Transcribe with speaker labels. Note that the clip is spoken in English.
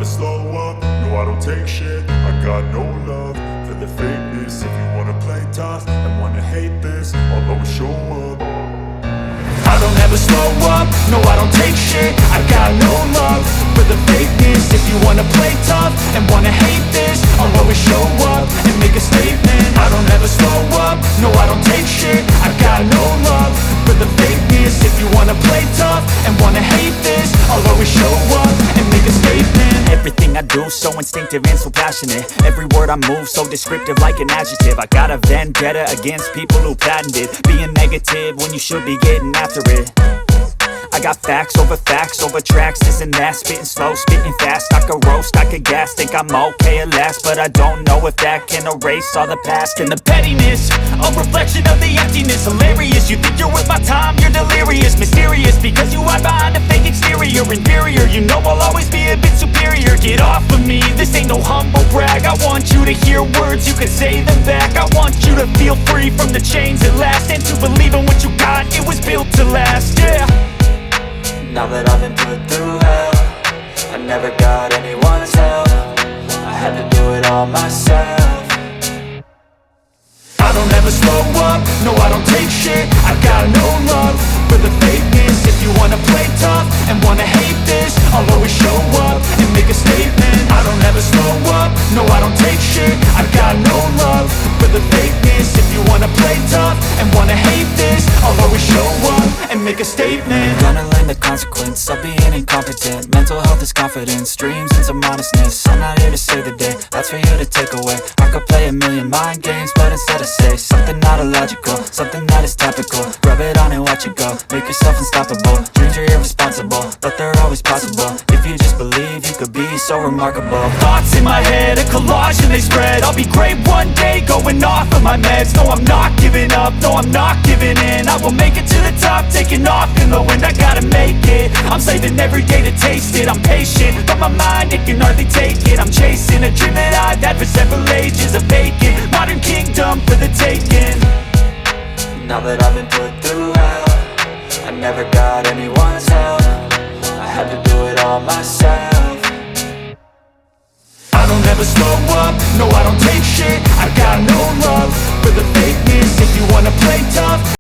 Speaker 1: slow up, no I don't take shit. I got no love for the fakeness. If you wanna play tough and wanna hate this, I'll always show up. I don't ever slow up, no I don't take shit. I got no love for the fakeness. If you wanna play tough and wanna hate this, I'll always show up and make a statement. I don't ever slow up, no I don't take shit. I got no love for the fakeness. If you wanna play tough and wanna hate this, I'll always show up and make a statement.
Speaker 2: Everything I do so instinctive and so passionate. Every word I move so descriptive like an adjective. I got a vendetta against people who patented being negative when you should be getting after it. I got facts over tracks, this and that. Spitting slow, spitting fast, I could roast, I could gas. Think I'm okay at last, but I don't know if that can erase all the past. And the pettiness, a reflection of the emptiness. Hilarious, you think you're worth my time, you're delirious. Mysterious, because you hide behind a fake exterior. Inferior, you know I'll always be a bit superior. Get off of me, this ain't no humble brag. I want you to hear words, you can say them back. I want you to feel free from the chains at last, and to believe in what you got, it was built to last, yeah.
Speaker 3: Now that I've been put through hell, I never got anyone's help. I had to do it all myself.
Speaker 1: I don't ever slow up, no I don't take shit. I got no love for the fakeness. If you wanna play tough and wanna hate this, I'll always show up and make a statement. I don't ever slow up, no I don't take shit. I got no love for the fakeness. If you wanna play tough and wanna hate this, I'll always show up and make a statement.
Speaker 3: Gonna learn the consequence of being incompetent. Mental health is confidence, dreams and some honestness. I'm not here to save the day, that's for you to take away. I could play a million mind games, but instead I say something not illogical, something that is topical. Rub it on and watch it go, make yourself unstoppable. Dreams are irresponsible, but they're always possible. If you just believe, you could be so remarkable.
Speaker 2: Thoughts in my head, a collage and they spread. I'll be great one day, going off of my meds. No, I'm not giving up, no, I'm not giving in. I will make it to the top, taking off in the wind. I gotta make it, I'm saving every day to taste it. I'm patient, but my mind, it can hardly take it. I'm chasing a dream that I've had for several ages. A vacant, modern kingdom for the taking.
Speaker 3: Now that I've been put through hell, I never got anyone's help. I had to do it all myself.
Speaker 1: I don't ever slow up, no I don't take shit. I got no love for the fakeness. If you wanna play tough